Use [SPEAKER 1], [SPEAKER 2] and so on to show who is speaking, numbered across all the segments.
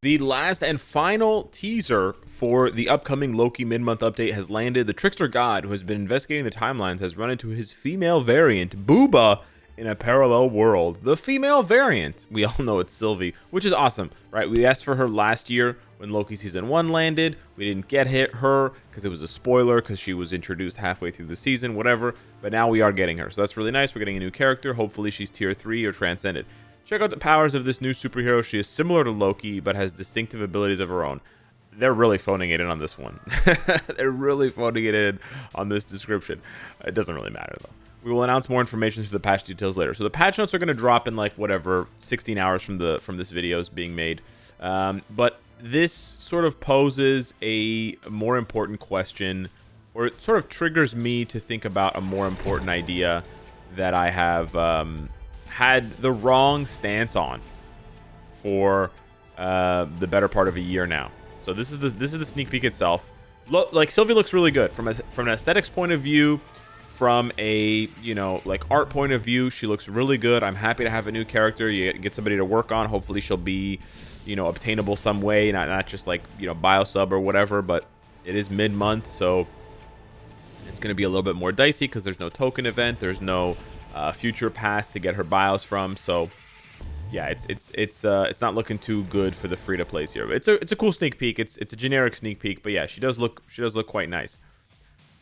[SPEAKER 1] The last and final teaser for the upcoming Loki mid-month update has landed. The Trickster God, who has been investigating the timelines, has run into his female variant, Booba, in a parallel world. The female variant, we all know it's SYLVIE, which is awesome, right? We asked for her last year when Loki Season 1 landed. We didn't get her because it was a spoiler because she was introduced halfway through the season, whatever. But now we are getting her, so that's really nice. We're getting a new character. Hopefully she's Tier 3 or Transcended. Check out the powers of this new superhero. She is similar to Loki, but has distinctive abilities of her own. They're really phoning it in on this one. They're really phoning it in on this description. It doesn't really matter, though. We will announce more information through the patch details later. So the patch notes are going to drop in like whatever 16 hours from this video is being made. But this sort of poses a more important question, or it sort of triggers me to think about a more important idea that I have had the wrong stance on for the better part of a year now. So this is the sneak peek itself. Look, like SYLVIE looks really good from an aesthetics point of view, from a like art point of view. She looks really good. I'm happy to have a new character. You get somebody to work on. Hopefully she'll be obtainable some way, not just like bio sub or whatever. But it is mid-month, so it's going to be a little bit more dicey because there's no token event. There's no future pass to get her bios from. So yeah, it's not looking too good for the free to plays here. But it's a cool sneak peek. It's a generic sneak peek, but yeah, she does look quite nice.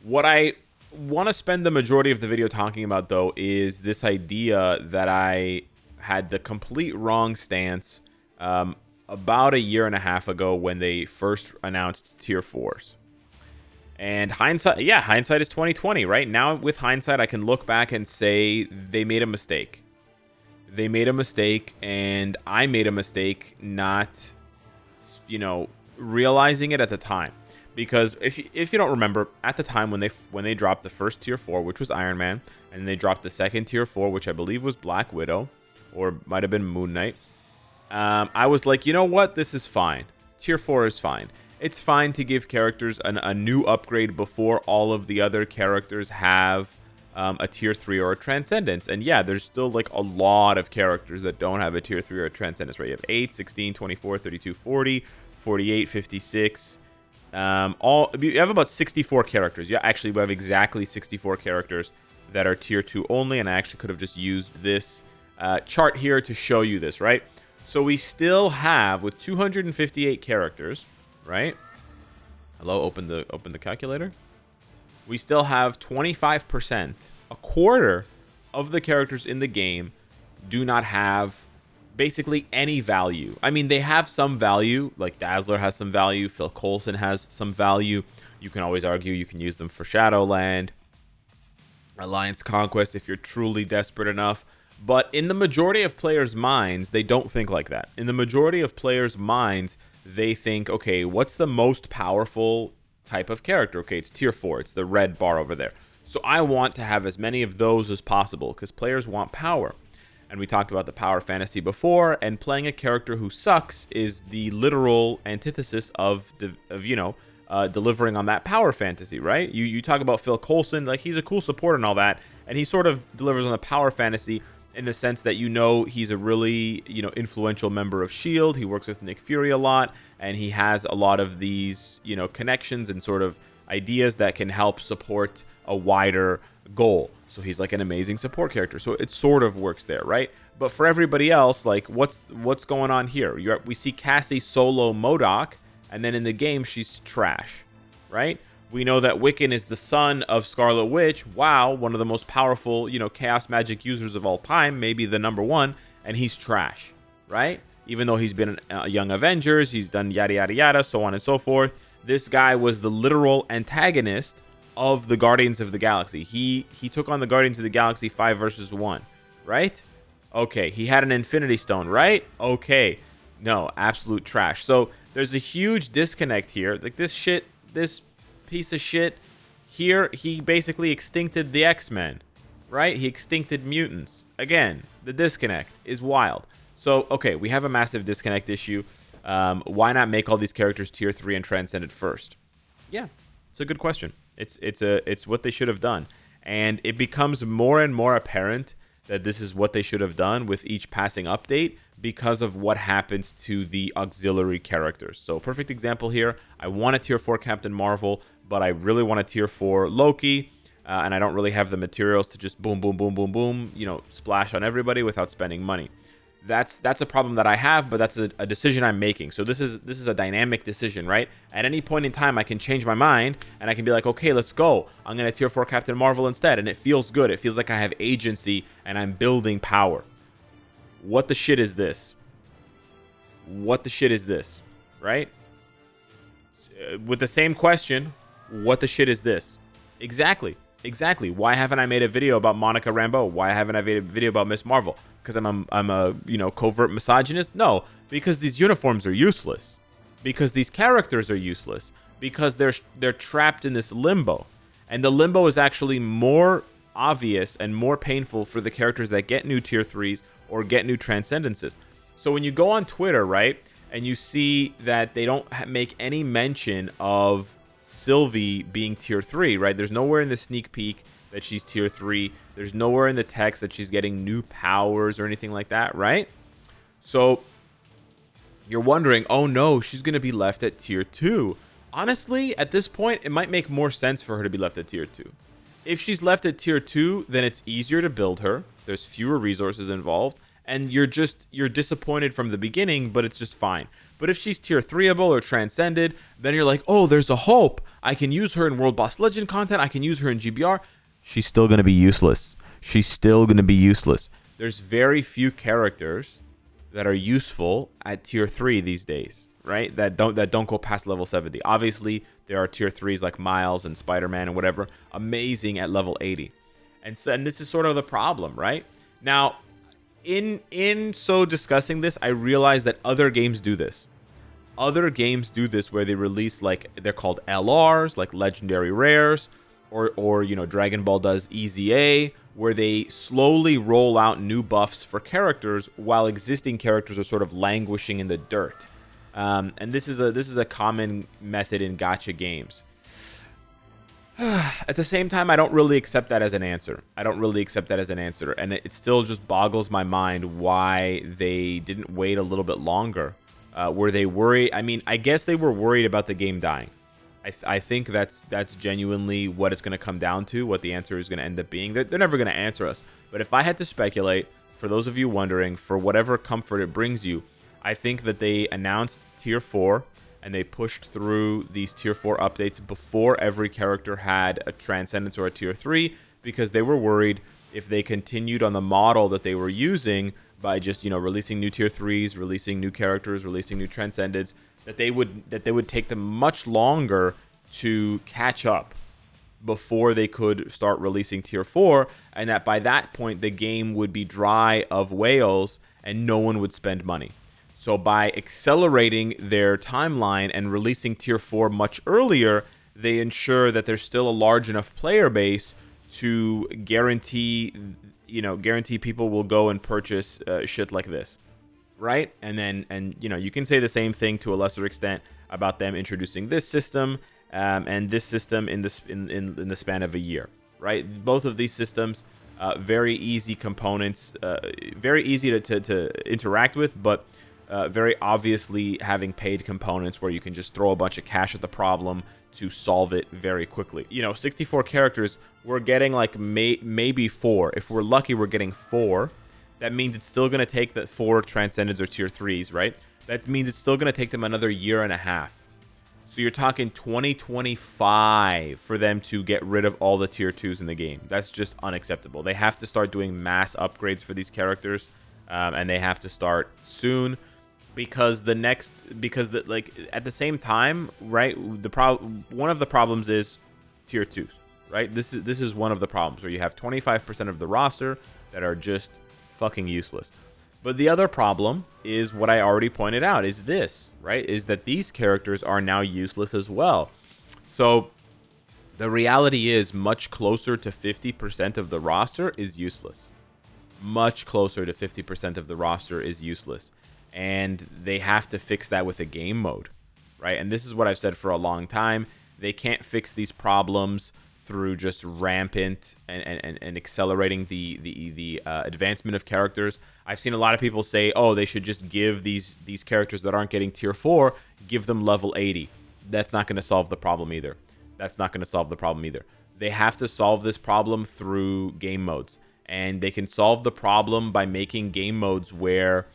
[SPEAKER 1] What I want to spend the majority of the video talking about, though, is this idea that I had the complete wrong stance about a year and a half ago when they first announced tier 4s. And hindsight is 2020, right? Now with hindsight, I can look back and say they made a mistake. They made a mistake, and I made a mistake not, realizing it at the time. Because if you don't remember, at the time when they dropped the first tier 4, which was Iron Man, and they dropped the second tier 4, which I believe was Black Widow, or might have been Moon Knight, I was like, you know what? This is fine. Tier 4 is fine. It's fine to give characters a new upgrade before all of the other characters have a tier 3 or a Transcendence. And yeah, there's still like a lot of characters that don't have a tier 3 or a Transcendence, right? You have 8, 16, 24, 32, 40, 48, 56. You have about 64 characters. Yeah, actually, we have exactly 64 characters that are tier 2 only, and I actually could have just used this chart here to show you this, right? So we still have, with 258 characters, right? Hello, open the calculator. We still have 25%, a quarter of the characters in the game do not have basically any value. I mean, they have some value, like Dazzler has some value, Phil Coulson has some value. You can always argue you can use them for Shadowland, Alliance Conquest if you're truly desperate enough. But in the majority of players' minds, they don't think like that. In the majority of players' minds, they think, okay, what's the most powerful type of character? Okay, it's tier 4. It's the red bar over there. So I want to have as many of those as possible because players want power. And we talked about the power fantasy before, and playing a character who sucks is the literal antithesis of delivering on that power fantasy, right? You talk about Phil Coulson, like he's a cool support and all that, and he sort of delivers on the power fantasy in the sense that he's a really influential member of S.H.I.E.L.D. He works with Nick Fury a lot, and he has a lot of these connections and sort of ideas that can help support a wider goal. So he's like an amazing support character. So it sort of works there, right? But for everybody else, like what's going on here? We see Cassie solo MODOK, and then in the game she's trash, right? We know that Wiccan is the son of Scarlet Witch. Wow, one of the most powerful, chaos magic users of all time, maybe the #1, and he's trash, right? Even though he's been a Young Avengers, he's done yada yada yada, so on and so forth. This guy was the literal antagonist of the Guardians of the Galaxy. He took on the Guardians of the Galaxy 5 versus 1, right? Okay, he had an Infinity Stone, right? Okay, no, absolute trash. So there's a huge disconnect here. Like this piece of shit here, he basically extincted the X-Men, right? He extincted mutants. Again, the disconnect is wild. So, okay, we have a massive disconnect issue. Why not make all these characters tier 3 and Transcended first? Yeah, it's a good question. It's what they should have done. And it becomes more and more apparent that this is what they should have done with each passing update because of what happens to the auxiliary characters. So perfect example here, I want a tier 4 Captain Marvel, but I really want a tier 4 Loki, and I don't really have the materials to just boom, boom, boom, boom, boom, you know, splash on everybody without spending money. That's a problem that I have, but that's a decision I'm making. So this is a dynamic decision, right? At any point in time, I can change my mind, and I can be like, okay, let's go. I'm going to tier 4 Captain Marvel instead, and it feels good. It feels like I have agency, and I'm building power. What the shit is this? What the shit is this, right? With the same question, what the shit is this? Exactly. Why haven't I made a video about Monica Rambeau? Why haven't I made a video about Miss Marvel? Because I'm a you know, covert misogynist? No, because these uniforms are useless. Because these characters are useless. Because they're trapped in this limbo. And the limbo is actually more obvious and more painful for the characters that get new tier 3s or get new transcendences. So when you go on Twitter, right, and you see that they don't make any mention of SYLVIE being tier 3, right? There's nowhere in the sneak peek that she's tier 3. There's nowhere in the text that she's getting new powers or anything like that, right? So you're wondering, oh no, she's going to be left at tier 2. Honestly, at this point, it might make more sense for her to be left at tier 2. If she's left at tier 2, then it's easier to build her. There's fewer resources involved. And you're disappointed from the beginning, but it's just fine. But if she's tier 3able or transcended, then you're like, oh, there's a hope. I can use her in World Boss Legend content. I can use her in GBR. She's still going to be useless. She's still going to be useless. There's very few characters that are useful at tier 3 these days, right? That don't go past level 70. Obviously, there are tier 3s like Miles and Spider-Man and whatever, amazing at level 80. And this is sort of the problem, right? Now, in so discussing this, I realize that other games do this. Other games do this where they release, like, they're called LRs, like legendary rares, or you know, Dragon Ball does EZA, where they slowly roll out new buffs for characters while existing characters are sort of languishing in the dirt. And this is a common method in gacha games. At the same time, I don't really accept that as an answer. And it still just boggles my mind why they didn't wait a little bit longer. Were they worried? I mean, I guess they were worried about the game dying. I think that's genuinely what it's going to come down to, what the answer is going to end up being. They're never going to answer us. But if I had to speculate, for those of you wondering, for whatever comfort it brings you, I think that they announced tier 4, and they pushed through these tier 4 updates before every character had a transcendence or a tier 3, because they were worried if they continued on the model that they were using by just, you know, releasing new tier 3s, releasing new characters, releasing new transcendents, that they would take them much longer to catch up before they could start releasing tier 4, and that by that point the game would be dry of whales and no one would spend money. So by accelerating their timeline and releasing tier 4 much earlier, they ensure that there's still a large enough player base to guarantee people will go and purchase shit like this, right? And you know, you can say the same thing to a lesser extent about them introducing this system and this system in the span of a year, right? Both of these systems, very easy components, very easy to interact with, but very obviously having paid components where you can just throw a bunch of cash at the problem to solve it very quickly. You know, 64 characters, we're getting like maybe 4. If we're lucky, we're getting 4. That means it's still going to take the 4 transcendents or tier 3s, right? That means it's still going to take them another year and a half. So you're talking 2025 for them to get rid of all the tier 2s in the game. That's just unacceptable. They have to start doing mass upgrades for these characters, and they have to start soon. Because like at the same time, right? One of the problems is tier 2s, right? This is one of the problems where you have 25% of the roster that are just fucking useless. But the other problem is what I already pointed out, is this, right? Is that these characters are now useless as well. So the reality is much closer to 50% of the roster is useless. Much closer to 50% of the roster is useless. And they have to fix that with a game mode, right? And this is what I've said for a long time. They can't fix these problems through just rampant and accelerating the advancement of characters. I've seen a lot of people say, oh, they should just give these characters that aren't getting tier 4, give them level 80. That's not going to solve the problem either. They have to solve this problem through game modes. And they can solve the problem by making game modes where,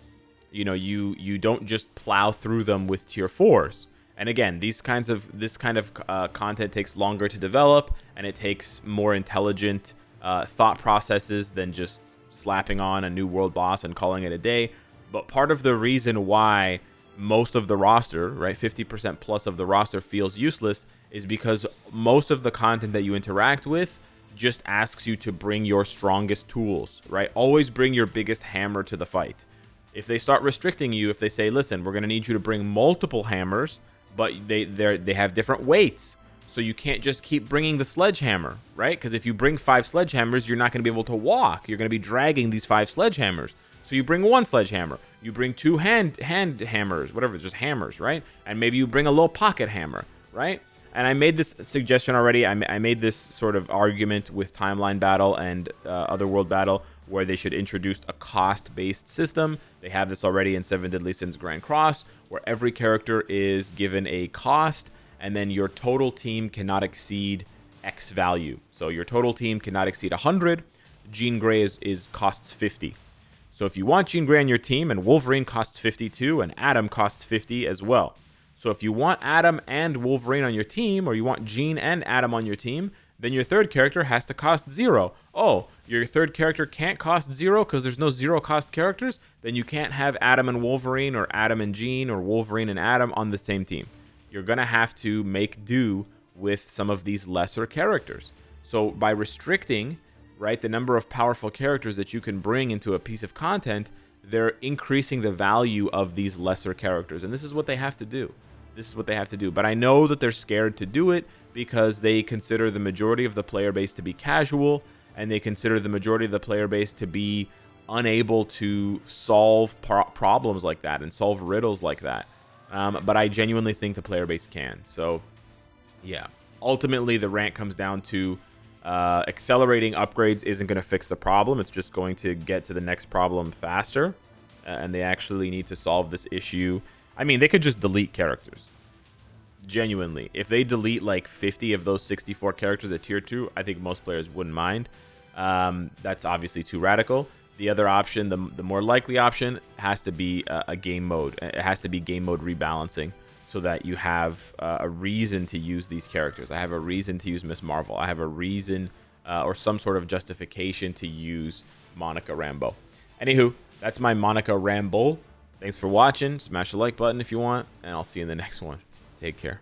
[SPEAKER 1] you know, you don't just plow through them with tier 4s. And again, this kind of content takes longer to develop, and it takes more intelligent thought processes than just slapping on a new world boss and calling it a day. But part of the reason why most of the roster, right, 50% plus of the roster feels useless, is because most of the content that you interact with just asks you to bring your strongest tools, right? Always bring your biggest hammer to the fight. If they start restricting you, if they say, listen, we're going to need you to bring multiple hammers, but they have different weights, so you can't just keep bringing the sledgehammer, right? Because if you bring 5 sledgehammers, you're not going to be able to walk. You're going to be dragging these 5 sledgehammers. So you bring 1 sledgehammer. You bring 2 hand hammers, whatever, just hammers, right? And maybe you bring a little pocket hammer, right? And I made this suggestion already. I made this sort of argument with Timeline Battle and Otherworld Battle, where they should introduce a cost-based system. They have this already in 7 Deadly Sins Grand Cross, where every character is given a cost, and then your total team cannot exceed X value. So your total team cannot exceed 100. Jean Grey costs 50. So if you want Jean Grey on your team, and Wolverine costs 52, and Adam costs 50 as well. So if you want Adam and Wolverine on your team, or you want Jean and Adam on your team, then your third character has to cost 0. Oh, your third character can't cost 0 because there's no 0 cost characters? Then you can't have Adam and Wolverine, or Adam and Jean, or Wolverine and Adam on the same team. You're going to have to make do with some of these lesser characters. So by restricting, right, the number of powerful characters that you can bring into a piece of content, they're increasing the value of these lesser characters. And this is what they have to do. But I know that they're scared to do it because they consider the majority of the player base to be casual, and they consider the majority of the player base to be unable to solve problems like that and solve riddles like that. But I genuinely think the player base can. So, yeah. Ultimately, the rant comes down to accelerating upgrades isn't going to fix the problem. It's just going to get to the next problem faster. And they actually need to solve this issue. I mean, they could just delete characters. Genuinely. If they delete like 50 of those 64 characters at tier 2, I think most players wouldn't mind. That's obviously too radical. The other option, the more likely option, has to be a game mode. It has to be game mode rebalancing so that you have a reason to use these characters. I have a reason to use Miss Marvel. I have a reason or some sort of justification to use Monica Rambeau. Anywho, that's my Monica Rambeau. Thanks for watching. Smash the like button if you want, and I'll see you in the next one. Take care.